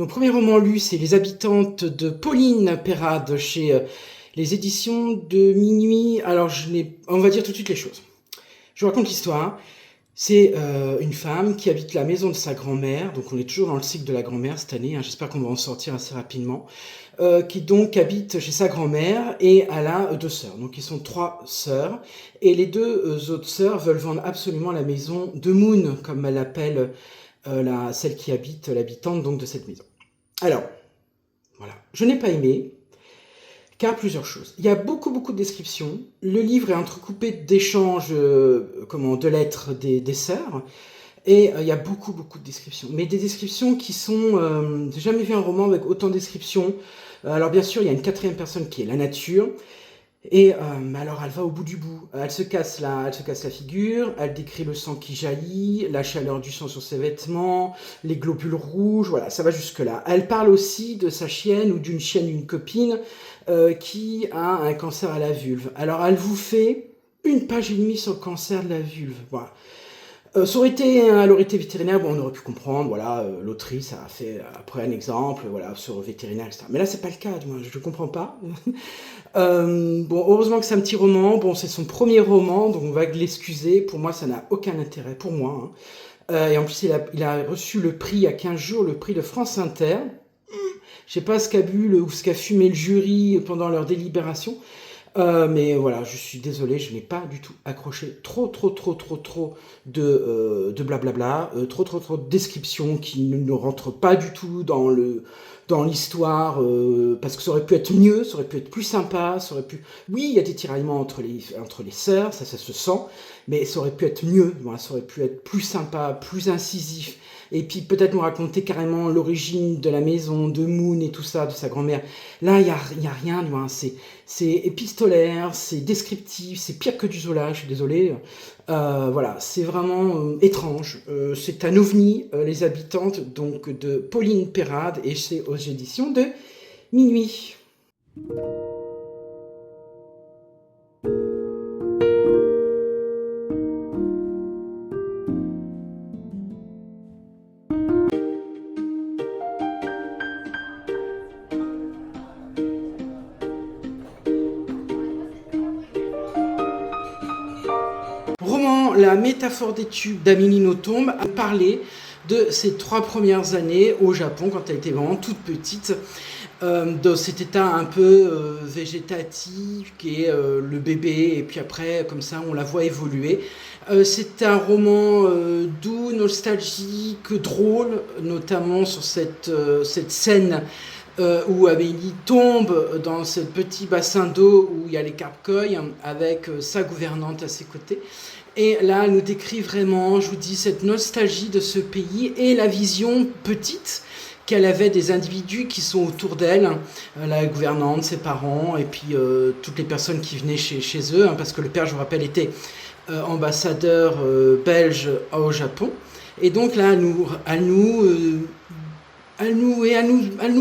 Donc, premier roman lu, c'est Les habitantes de Pauline Perrade chez les éditions de Minuit. Alors, on va dire tout de suite les choses. Je vous raconte l'histoire. C'est une femme qui habite la maison de sa grand-mère, donc on est toujours dans le cycle de la grand-mère cette année, hein, j'espère qu'on va en sortir assez rapidement, qui donc habite chez sa grand-mère et elle a deux sœurs, donc ils sont trois sœurs, et les deux autres sœurs veulent vendre absolument la maison de Moon, comme elle l'appelle celle qui habite, l'habitante donc de cette maison. Alors, voilà, je n'ai pas aimé, car plusieurs choses. Il y a beaucoup de descriptions. Le livre est entrecoupé d'échanges, de lettres des sœurs. Et il y a beaucoup de descriptions. Mais des descriptions qui sont... j'ai jamais vu un roman avec autant de descriptions. Alors bien sûr, il y a une quatrième personne qui est la nature. Et alors elle va au bout du bout. Elle se casse la figure, elle décrit le sang qui jaillit, la chaleur du sang sur ses vêtements, les globules rouges, voilà, ça va jusque-là. Elle parle aussi de sa chienne ou d'une chienne, une copine, qui a un cancer à la vulve. Alors elle vous fait 1 page et demie sur le cancer de la vulve. Voilà. Ça aurait été, elle aurait été vétérinaire, bon, on aurait pu comprendre, voilà, l'autrice a fait après un exemple, voilà, sur vétérinaire, etc. Mais là, c'est pas le cas, moi, je comprends pas. Bon, heureusement que c'est un petit roman, bon, c'est son premier roman, donc on va l'excuser, pour moi, ça n'a aucun intérêt, pour moi. Hein. Et en plus, il a reçu le prix, il y a 15 jours, le prix de France Inter. Je sais pas ce qu'a bu ou ce qu'a fumé le jury pendant leur délibération. Mais voilà, je suis désolé, je n'ai pas du tout accroché. Trop de blablabla, trop de descriptions qui ne rentrent pas du tout dans l'histoire, parce que ça aurait pu être mieux, ça aurait pu être plus sympa, ça aurait pu... Oui, il y a des tiraillements entre les sœurs, ça se sent, mais ça aurait pu être mieux, voilà, ça aurait pu être plus sympa, plus incisif, et puis peut-être nous raconter carrément l'origine de la maison, de Moon et tout ça, de sa grand-mère. Là, il y a rien, voilà, c'est épistolaire, c'est descriptif, c'est pire que du Zola, je suis désolé. Voilà, c'est vraiment étrange. C'est un ovni, Les habitantes donc de Pauline Perrade, et c'est aux éditions de Minuit. Roman La métaphore des tubes d'Amélie Nothomb a parlé de ses 3 premières années au Japon, quand elle était vraiment toute petite, dans cet état un peu végétatif qui est le bébé, et puis après, comme ça, on la voit évoluer. C'est un roman doux, nostalgique, drôle, notamment sur cette scène où Amélie tombe dans ce petit bassin d'eau où il y a les carpe-koi avec sa gouvernante à ses côtés. Et là, elle nous décrit vraiment, je vous dis, cette nostalgie de ce pays et la vision petite qu'elle avait des individus qui sont autour d'elle, la gouvernante, ses parents, et puis toutes les personnes qui venaient chez eux, hein, parce que le père, je vous rappelle, était ambassadeur belge au Japon. Et donc là, elle nous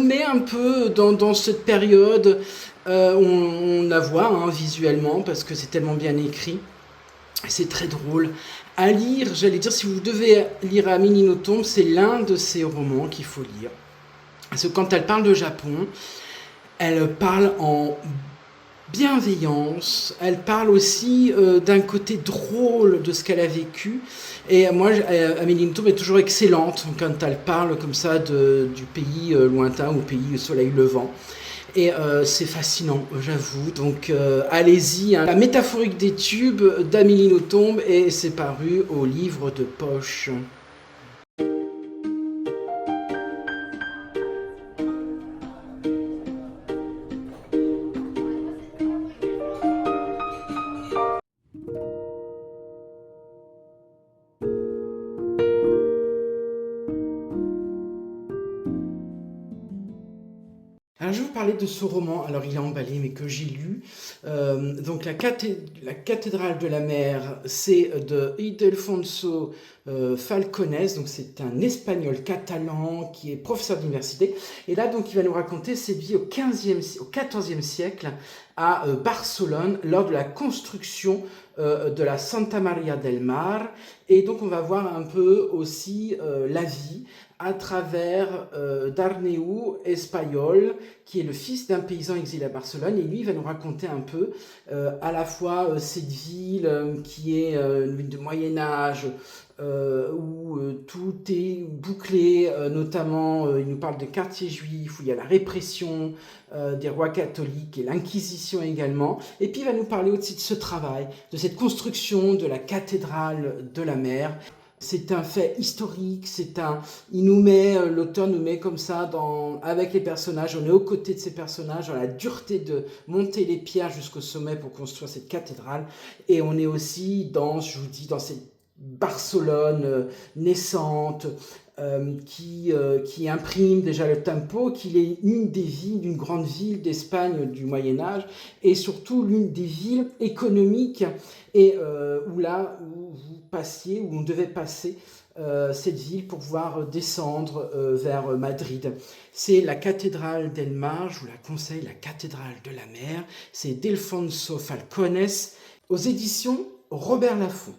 met un peu dans cette période, on la voit hein, visuellement, parce que c'est tellement bien écrit. C'est très drôle à lire, j'allais dire, si vous devez lire Amélie Nothomb, c'est l'un de ces romans qu'il faut lire. Parce que quand elle parle de Japon, elle parle en bienveillance, elle parle aussi d'un côté drôle de ce qu'elle a vécu. Et moi, Amélie Nothomb est toujours excellente quand elle parle comme ça du pays lointain, au pays au soleil levant. Et c'est fascinant, j'avoue. Donc allez-y, hein. La métaphorique des tubes d'Amélie Nothomb, et c'est paru au livre de poche. Alors, je vais vous parler de ce roman, alors il est emballé, mais que j'ai lu. Donc, la cathédrale de la mer, c'est de Ildefonso Falcones, donc c'est un espagnol catalan qui est professeur d'université. Et là, donc, il va nous raconter ses vies au XIVe siècle à Barcelone, lors de la construction de la Santa Maria del Mar. Et donc, on va voir un peu aussi la vie à travers d'Arneu Espayol, qui est le fils d'un paysan exilé à Barcelone, et lui il va nous raconter un peu à la fois cette ville qui est une ville de Moyen-Âge, où tout est bouclé, notamment il nous parle des quartiers juifs, où il y a la répression des rois catholiques et l'Inquisition également, et puis il va nous parler aussi de ce travail, de cette construction de la cathédrale de la mer. C'est un fait historique, l'auteur nous met comme ça avec les personnages, on est aux côtés de ces personnages, dans la dureté de monter les pierres jusqu'au sommet pour construire cette cathédrale, et on est aussi je vous dis, dans cette Barcelone naissante, qui imprime déjà le tempo, qu'il est une des villes, d'une grande ville d'Espagne du Moyen-Âge, et surtout l'une des villes économiques, et où vous passiez, où on devait passer cette ville pour pouvoir descendre vers Madrid. C'est la cathédrale del Mar, je vous la conseille, la cathédrale de la mer, c'est d'Ildefonso Falcones, aux éditions Robert Laffont.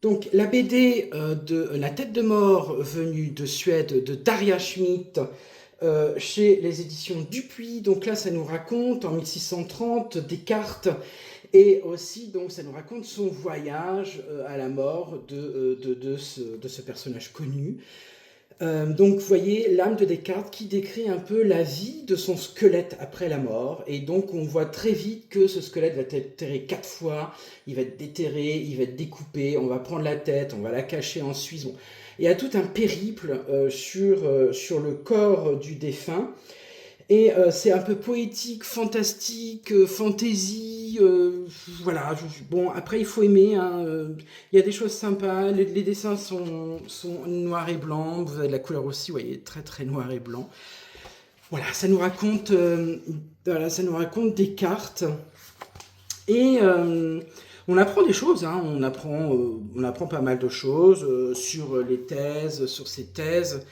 Donc la BD de La tête de mort venue de Suède de Daria Schmidt, chez les éditions Dupuis. Donc là ça nous raconte en 1630 Descartes, et aussi donc ça nous raconte son voyage à la mort de ce personnage connu. Donc vous voyez l'âme de Descartes qui décrit un peu la vie de son squelette après la mort, et donc on voit très vite que ce squelette va être enterré 4 fois, il va être déterré, il va être découpé, on va prendre la tête, on va la cacher en Suisse. Bon. Il y a tout un périple sur le corps du défunt, et c'est un peu poétique, fantastique, fantaisie, voilà. Bon, après il faut aimer, hein, il y a des choses sympas, les dessins sont noir et blanc, vous avez de la couleur aussi, vous voyez, très très noir et blanc. Voilà, ça nous raconte Descartes, et on apprend des choses, hein, on apprend pas mal de choses sur les thèses, sur ces thèses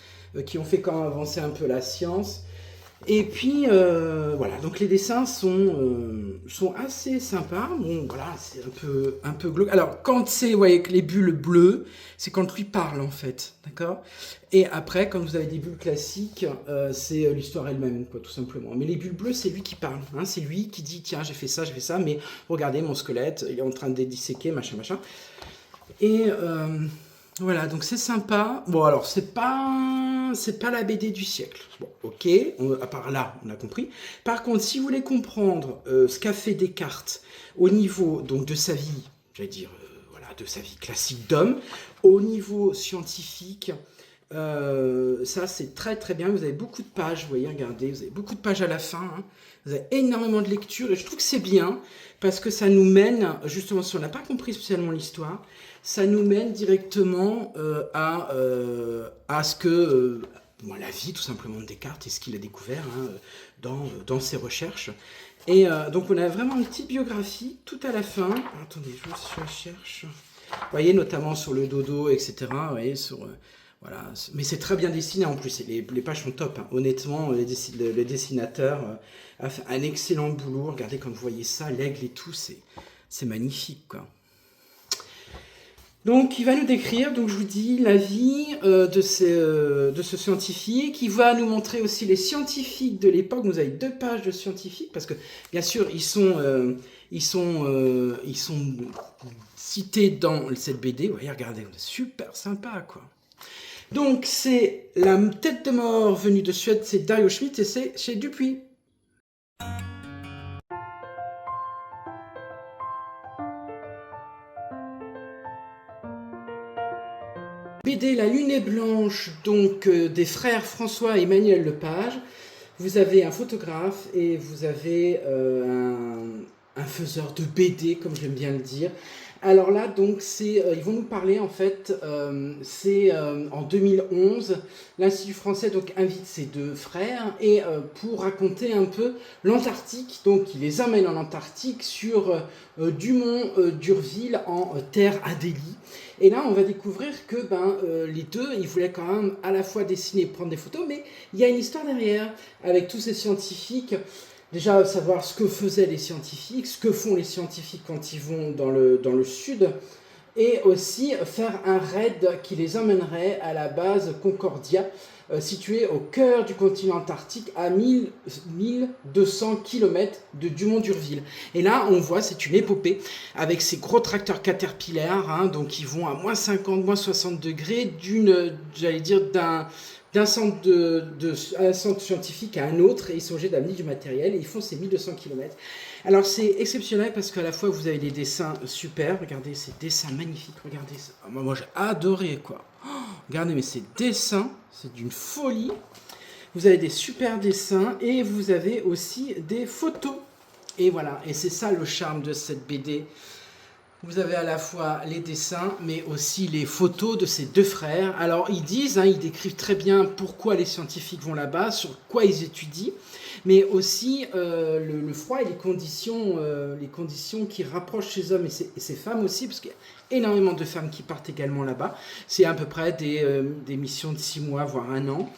qui ont fait quand même avancer un peu la science. Et puis voilà, donc les dessins sont assez sympas. Bon voilà, c'est un peu glauque. Alors quand c'est, vous voyez, avec les bulles bleues, c'est quand lui parle en fait, d'accord. Et après, quand vous avez des bulles classiques, c'est l'histoire elle-même, quoi, tout simplement. Mais les bulles bleues, c'est lui qui parle, hein, c'est lui qui dit tiens j'ai fait ça, mais regardez mon squelette, il est en train de disséquer, machin. Et voilà, donc c'est sympa. Bon, alors, c'est pas la BD du siècle. Bon, ok, à part là, on a compris. Par contre, si vous voulez comprendre ce qu'a fait Descartes au niveau donc, de sa vie, j'allais dire, voilà, de sa vie classique d'homme, au niveau scientifique, ça c'est très très bien. Vous avez beaucoup de pages, vous voyez, regardez, vous avez beaucoup de pages à la fin, hein. Vous avez énormément de lecture, et je trouve que c'est bien, parce que ça nous mène, justement, si on n'a pas compris spécialement l'histoire, ça nous mène directement à ce que la vie tout simplement de Descartes et ce qu'il a découvert, hein, dans ses recherches. Et donc on a vraiment une petite biographie tout à la fin. Attendez, je la cherche. Vous voyez, notamment sur le dodo, etc. Vous voyez, voilà. Mais c'est très bien dessiné en plus, les pages sont top, hein. Honnêtement, le dessinateur a fait un excellent boulot. Regardez quand vous voyez ça, l'aigle et tout, c'est magnifique, quoi. Donc il va nous décrire, donc je vous dis, la vie de ce scientifique. Il va nous montrer aussi les scientifiques de l'époque. Vous avez 2 pages de scientifiques, parce que bien sûr ils sont cités dans cette BD. Vous voyez, regardez, super sympa, quoi. Donc c'est La tête de mort venue de Suède, c'est Dario Schmidt, et c'est chez Dupuis. BD La Lune est blanche, donc des frères François et Emmanuel Lepage. Vous avez un photographe et vous avez un faiseur de BD, comme j'aime bien le dire, Alors là, donc, ils vont nous parler, en fait, c'est en 2011, l'Institut français donc, invite ses deux frères et pour raconter un peu l'Antarctique. Donc, il les emmène en Antarctique sur Dumont d'Urville en terre Adélie. Et là, on va découvrir que les deux, ils voulaient quand même à la fois dessiner et prendre des photos, mais il y a une histoire derrière, avec tous ces scientifiques. Déjà, savoir ce que faisaient les scientifiques, ce que font les scientifiques quand ils vont dans le sud, et aussi faire un raid qui les emmènerait à la base Concordia, située au cœur du continent antarctique, à 1200 km de Dumont d'Urville. Et là, on voit, c'est une épopée, avec ces gros tracteurs Caterpillar, hein, donc ils vont à moins 50, moins 60 degrés, d'un centre, un centre scientifique à un autre, et ils sont obligés d'amener du matériel, et ils font ces 1200 km. Alors c'est exceptionnel parce qu'à la fois vous avez des dessins super, regardez ces dessins magnifiques, regardez ça. Moi j'ai adoré quoi. Oh, regardez, mais ces dessins, c'est d'une folie. Vous avez des super dessins et vous avez aussi des photos. Et voilà, et c'est ça le charme de cette BD. Vous avez à la fois les dessins, mais aussi les photos de ces deux frères. Alors ils disent, hein, ils décrivent très bien pourquoi les scientifiques vont là-bas, sur quoi ils étudient, mais aussi le froid et les conditions qui rapprochent ces hommes et ces femmes aussi, parce qu'il y a énormément de femmes qui partent également là-bas. C'est à peu près des missions de 6 mois, voire 1 an.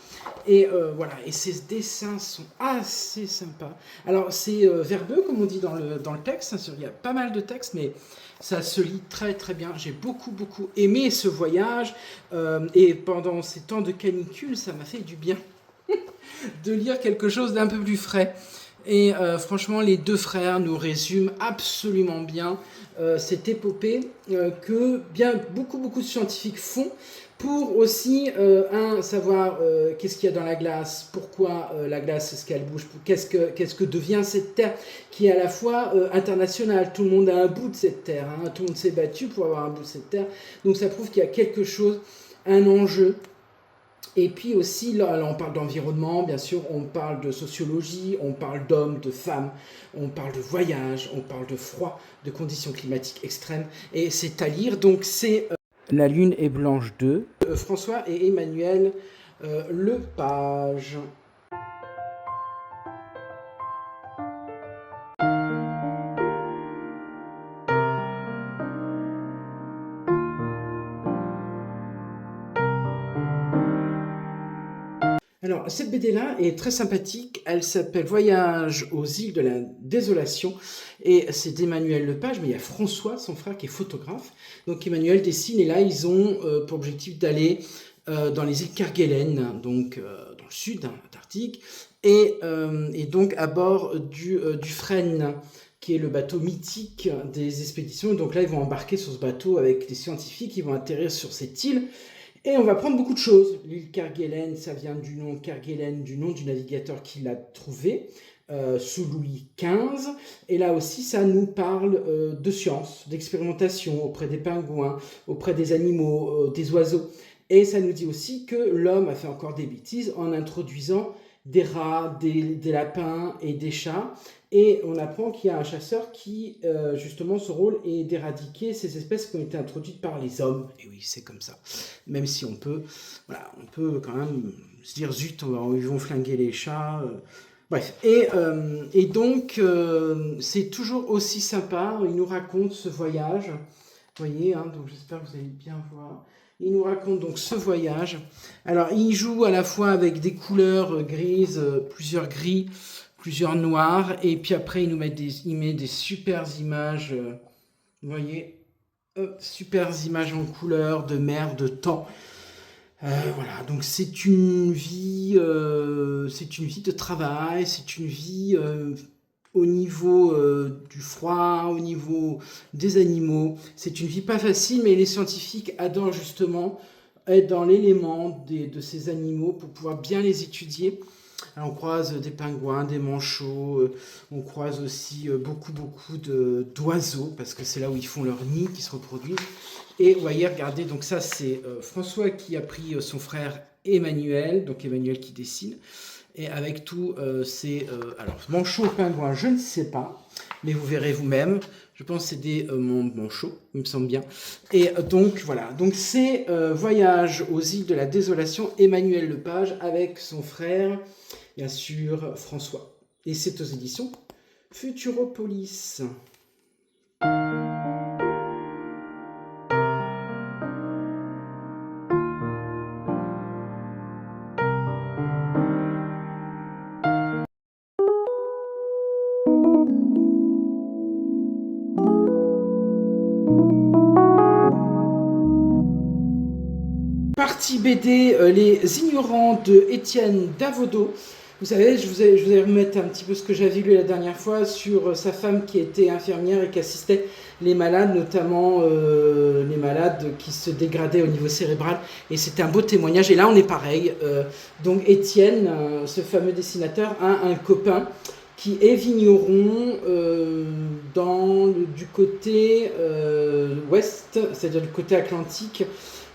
Et voilà, et ces dessins sont assez sympas. Alors c'est verbeux, comme on dit dans le texte, hein, il y a pas mal de textes, mais ça se lit très très bien. J'ai beaucoup aimé ce voyage et pendant ces temps de canicule, ça m'a fait du bien de lire quelque chose d'un peu plus frais. Et franchement, les deux frères nous résument absolument bien cette épopée que bien beaucoup de scientifiques font pour aussi savoir qu'est-ce qu'il y a dans la glace, pourquoi la glace est-ce qu'elle bouge, qu'est-ce que devient cette terre qui est à la fois internationale. Tout le monde a un bout de cette terre, hein, tout le monde s'est battu pour avoir un bout de cette terre, donc ça prouve qu'il y a quelque chose, un enjeu. Et puis aussi, là on parle d'environnement, bien sûr, on parle de sociologie, on parle d'hommes, de femmes, on parle de voyage, on parle de froid, de conditions climatiques extrêmes, et c'est à lire. Donc c'est La Lune est blanche 2, François et Emmanuel Lepage. Alors, cette BD-là est très sympathique. Elle s'appelle Voyage aux îles de la désolation. Et c'est d'Emmanuel Lepage, mais il y a François, son frère, qui est photographe. Donc, Emmanuel dessine. Et là, ils ont pour objectif d'aller dans les îles Kerguelen, donc dans le sud, hein, Antarctique. Et donc, à bord du Frêne, qui est le bateau mythique des expéditions. Donc là, ils vont embarquer sur ce bateau avec des scientifiques. Ils vont atterrir sur cette île. Et on va prendre beaucoup de choses. L'île Kerguelen, ça vient du nom Kerguelen, du nom du navigateur qui l'a trouvé, sous Louis XV. Et là aussi, ça nous parle de science, d'expérimentation auprès des pingouins, auprès des animaux, des oiseaux. Et ça nous dit aussi que l'homme a fait encore des bêtises en introduisant des rats, des lapins et des chats. Et on apprend qu'il y a un chasseur qui, justement, son rôle est d'éradiquer ces espèces qui ont été introduites par les hommes. Et oui, c'est comme ça. Même si on peut quand même se dire, zut, ils vont flinguer les chats. Bref. Et donc, c'est toujours aussi sympa. Il nous raconte ce voyage. Vous voyez, hein, donc j'espère que vous allez bien voir. Il nous raconte donc ce voyage. Alors, il joue à la fois avec des couleurs grises, plusieurs gris, plusieurs noirs, et puis après il met des super images, vous voyez, super images en couleur, de mer, de temps. Voilà, donc c'est une vie de travail, c'est une vie au niveau du froid, au niveau des animaux. C'est une vie pas facile, mais les scientifiques adorent justement être dans l'élément de ces animaux pour pouvoir bien les étudier. Alors, on croise des pingouins, des manchots, on croise aussi beaucoup d'oiseaux, parce que c'est là où ils font leur nid, qui se reproduisent. Et vous voyez, regardez, donc ça c'est François qui a pris son frère Emmanuel, donc Emmanuel qui dessine, et avec tout alors manchot, pingouin, je ne sais pas, mais vous verrez vous-même. Je pense que c'est des manchots, il me semble bien. Et donc voilà, donc c'est Voyage aux îles de la Désolation, Emmanuel Lepage avec son frère, bien sûr, François. Et c'est aux éditions Futuropolis. Partie BD, Les Ignorants de Étienne Davodo. Vous savez, je vous ai remettre un petit peu ce que j'avais lu la dernière fois sur sa femme qui était infirmière et qui assistait les malades, notamment les malades qui se dégradaient au niveau cérébral. Et c'était un beau témoignage. Et là, on est pareil. Donc Étienne, ce fameux dessinateur, a un copain qui est vigneron du côté ouest, c'est-à-dire du côté atlantique.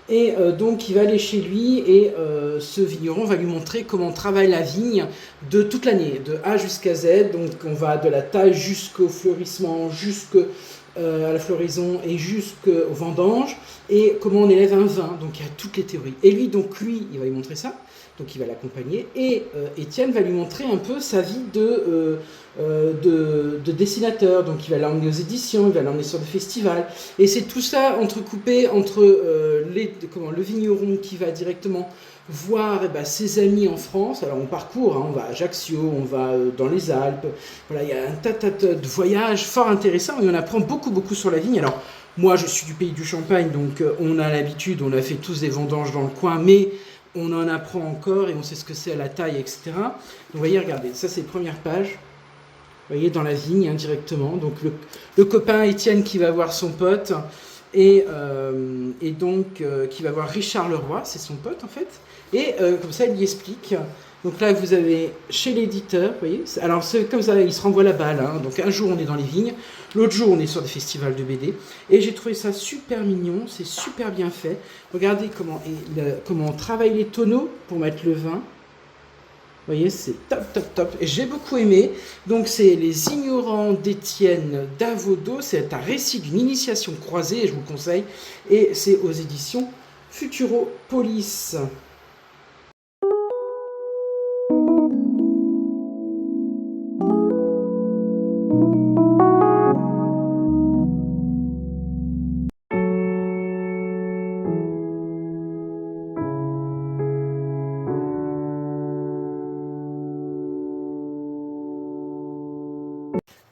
Et donc il va aller chez lui et ce vigneron va lui montrer comment on travaille la vigne de toute l'année, de A jusqu'à Z. Donc on va de la taille jusqu'au fleurissement, jusqu'à la floraison et jusqu'au vendange, et comment on élève un vin. Donc il y a toutes les théories. Et lui, il va lui montrer ça. Donc il va l'accompagner, et Étienne va lui montrer un peu sa vie de dessinateur. Donc il va l'emmener aux éditions, il va l'emmener sur des festivals, et c'est tout ça entrecoupé entre le vigneron qui va directement voir ses amis en France. Alors on parcourt, hein, on va à Ajaccio, on va dans les Alpes, voilà, il y a un tas de voyages fort intéressants, et on apprend beaucoup sur la vigne. Alors moi je suis du pays du Champagne, donc on a l'habitude, on a fait tous des vendanges dans le coin, mais on en apprend encore et on sait ce que c'est à la taille, etc. Donc vous voyez, regardez, ça c'est les premières pages. Vous voyez, dans la vigne, directement. Donc le copain Étienne qui va voir son pote, et donc qui va voir Richard Leroy, c'est son pote en fait. Et comme ça, il lui explique. Donc là, vous avez chez l'éditeur, vous voyez. Alors c'est comme ça, il se renvoie la balle. Hein. Donc un jour, on est dans les vignes. L'autre jour, on est sur des festivals de BD. Et j'ai trouvé ça super mignon, c'est super bien fait. Regardez comment on travaille les tonneaux pour mettre le vin. Vous voyez, c'est top. Et j'ai beaucoup aimé. Donc c'est Les Ignorants d'Étienne Davodo. C'est un récit d'une initiation croisée, et je vous le conseille. Et c'est aux éditions Futuropolis.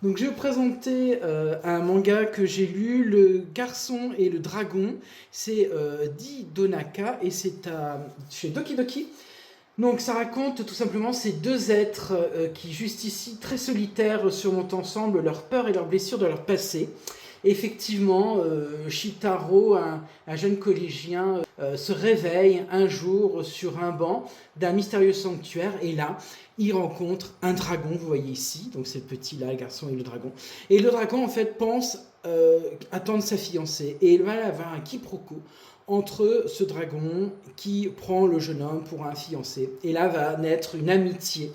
Donc je vais vous présenter un manga que j'ai lu, Le Garçon et le Dragon. C'est Di Donaka, et c'est chez Doki Doki. Donc ça raconte tout simplement ces deux êtres qui, juste ici, très solitaires, surmontent ensemble leurs peurs et leurs blessures de leur passé. Effectivement, Shitaro, un jeune collégien, se réveille un jour sur un banc d'un mystérieux sanctuaire, et là, il rencontre un dragon, vous voyez ici, donc c'est le petit là, le garçon et le dragon. Et le dragon, en fait, pense attendre sa fiancée, et il va y avoir un quiproquo entre ce dragon qui prend le jeune homme pour un fiancé. Et là va naître une amitié.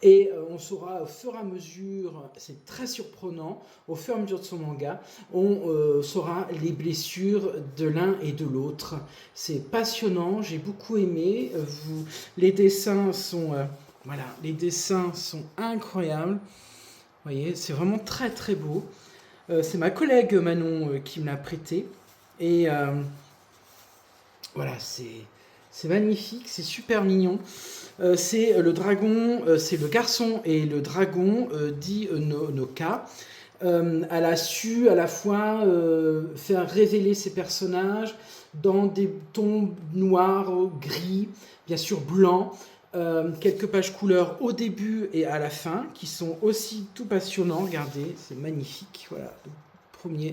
Et on saura au fur et à mesure, c'est très surprenant, au fur et à mesure de son manga, on saura les blessures de l'un et de l'autre. C'est passionnant, j'ai beaucoup aimé. Les dessins sont, les dessins sont incroyables. Vous voyez, c'est vraiment très beau. C'est ma collègue Manon qui me l'a prêté. Et voilà, c'est magnifique, c'est super mignon. C'est le dragon, c'est le garçon et le dragon dit Noka. Elle a su à la fois faire révéler ses personnages dans des tons noirs, gris, bien sûr blancs, quelques pages couleurs au début et à la fin qui sont aussi tout passionnants. Regardez, c'est magnifique. Voilà,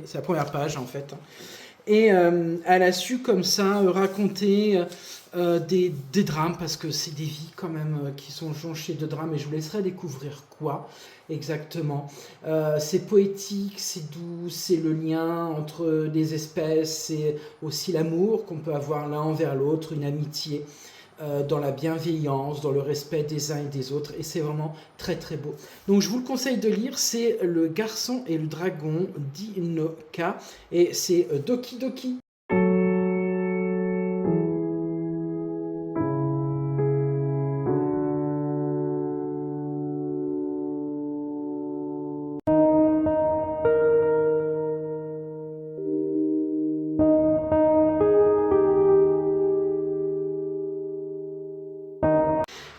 c'est la première page en fait. Et elle a su comme ça raconter des drames, parce que c'est des vies quand même qui sont jonchées de drames, et je vous laisserai découvrir quoi exactement. C'est poétique, c'est doux, c'est le lien entre les espèces, c'est aussi l'amour qu'on peut avoir l'un envers l'autre, une amitié. dans la bienveillance, dans le respect des uns et des autres, et c'est vraiment très très beau. Donc je vous le conseille de lire, c'est Le Garçon et le Dragon d'Inoka, et c'est Doki Doki.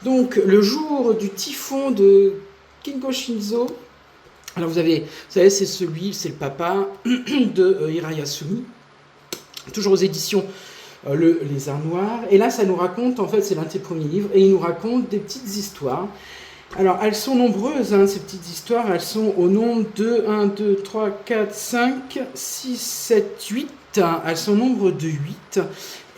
Donc le jour du typhon de Kingo Shinzo, alors vous savez, c'est c'est le papa de Hirayasumi, toujours aux éditions Le Lézard Noir. Et là, ça nous raconte, en fait, c'est l'un de ses premiers livres, et il nous raconte des petites histoires. Alors, elles sont nombreuses, hein, ces petites histoires. Elles sont au nombre de 1, 2, 3, 4, 5, 6, 7, 8. Elles sont au nombre de 8.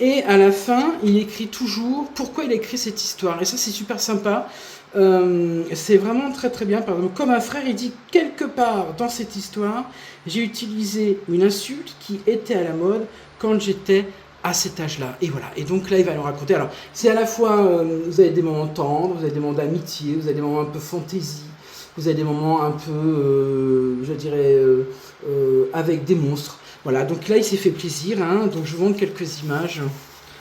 Et à la fin, il écrit toujours pourquoi il a écrit cette histoire. Et ça, c'est super sympa. C'est vraiment très très bien. Par exemple, comme un frère, il dit quelque part dans cette histoire, j'ai utilisé une insulte qui était à la mode quand j'étais à cet âge-là. Et voilà. Et donc là, il va nous raconter. Alors, c'est à la fois, vous avez des moments tendres, vous avez des moments d'amitié, vous avez des moments un peu fantaisie, vous avez des moments un peu, je dirais, avec des monstres. Voilà. Donc là, il s'est fait plaisir. Hein, donc je vous montre quelques images.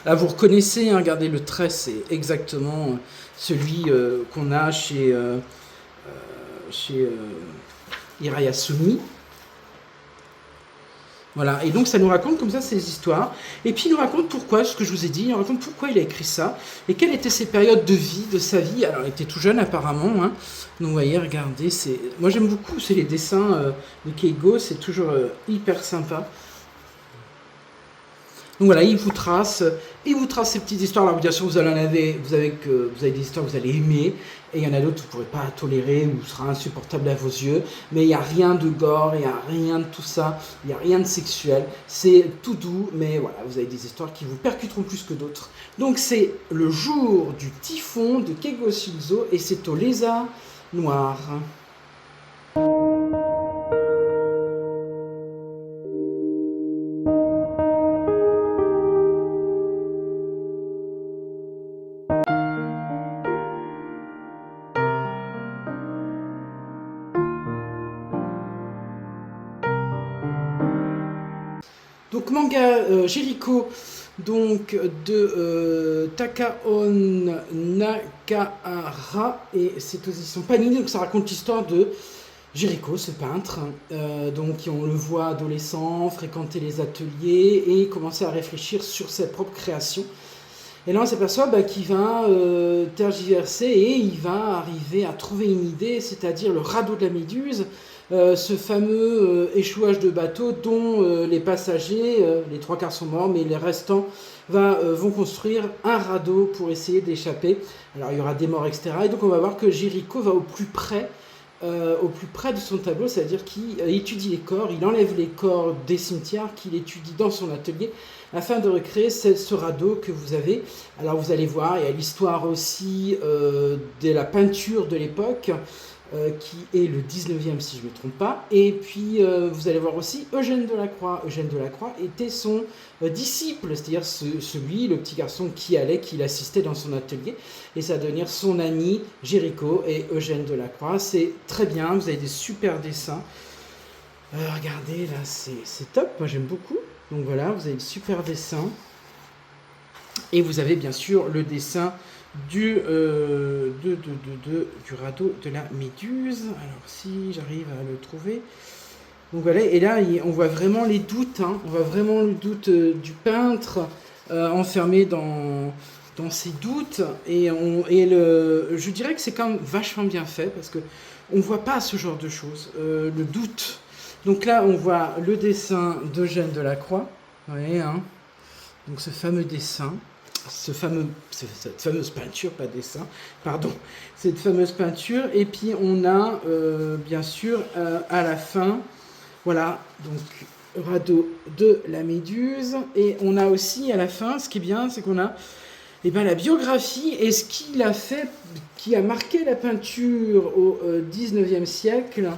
Là, vous reconnaissez, hein, regardez, le trait, c'est exactement celui qu'on a chez Hirayasumi. Voilà, et donc ça nous raconte comme ça ces histoires. Et puis il nous raconte pourquoi, ce que je vous ai dit, il nous raconte pourquoi il a écrit ça, et quelles étaient ses périodes de vie, de sa vie. Alors il était tout jeune apparemment, hein. Donc vous voyez, regardez, moi j'aime beaucoup, c'est les dessins de Keigo, c'est toujours hyper sympa. Donc voilà, il vous trace ces petites histoires. Alors bien sûr, vous avez des histoires que vous allez aimer, et il y en a d'autres que vous ne pourrez pas tolérer ou sera insupportable à vos yeux. Mais il n'y a rien de gore, il n'y a rien de tout ça, il n'y a rien de sexuel. C'est tout doux, mais voilà, vous avez des histoires qui vous percuteront plus que d'autres. Donc c'est le jour du typhon de Keigo Shinzo, et c'est au Lézard Noir. Donc manga Jericho, donc de Takaon Nakahara, et c'est aux éditions Panini. Donc ça raconte l'histoire de Jericho, ce peintre, donc on le voit adolescent, fréquenter les ateliers et commencer à réfléchir sur ses propres créations. Et là on s'aperçoit qu'il va tergiverser, et il va arriver à trouver une idée, c'est-à-dire le radeau de la Méduse, ce fameux échouage de bateau dont les passagers, les 3 quarts sont morts, mais les restants vont construire un radeau pour essayer d'échapper. Alors il y aura des morts, etc. Et donc on va voir que Jericho va au plus près de son tableau, c'est-à-dire qu'il étudie les corps, il enlève les corps des cimetières qu'il étudie dans son atelier afin de recréer ce radeau que vous avez. Alors vous allez voir, il y a l'histoire aussi de la peinture de l'époque, qui est le 19e si je ne me trompe pas. Et puis vous allez voir aussi Eugène Delacroix. Eugène Delacroix était son disciple, c'est-à-dire celui, le petit garçon qui assistait dans son atelier, et ça va devenir son ami Jericho et Eugène Delacroix. C'est très bien, vous avez des super dessins. Regardez, là, c'est top, moi j'aime beaucoup. Donc voilà, vous avez de super dessins. Et vous avez bien sûr le dessin du radeau de la Méduse. Alors si j'arrive à le trouver. Donc voilà, et là on voit vraiment les doutes, hein. On voit vraiment le doute du peintre enfermé dans ses doutes, je dirais que c'est quand même vachement bien fait, parce que on voit pas ce genre de choses, le doute. Donc là on voit le dessin d'Eugène Delacroix, vous voyez, hein. Donc ce fameux dessin, cette fameuse peinture, pas dessin, pardon, cette fameuse peinture. Et puis on a bien sûr à la fin, voilà, donc radeau de la Méduse. Et on a aussi à la fin, ce qui est bien, c'est qu'on a la biographie et ce qu'il a fait, qui a marqué la peinture au 19e siècle.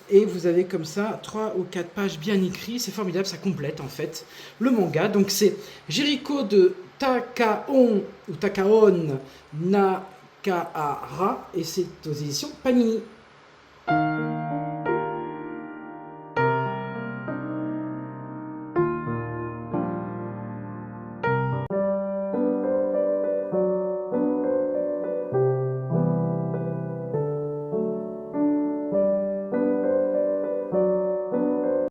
Et vous avez comme ça 3 ou 4 pages bien écrites, c'est formidable, ça complète en fait le manga. Donc c'est Jericho de Takaon ou Takaon Nakahara et c'est aux éditions Panini.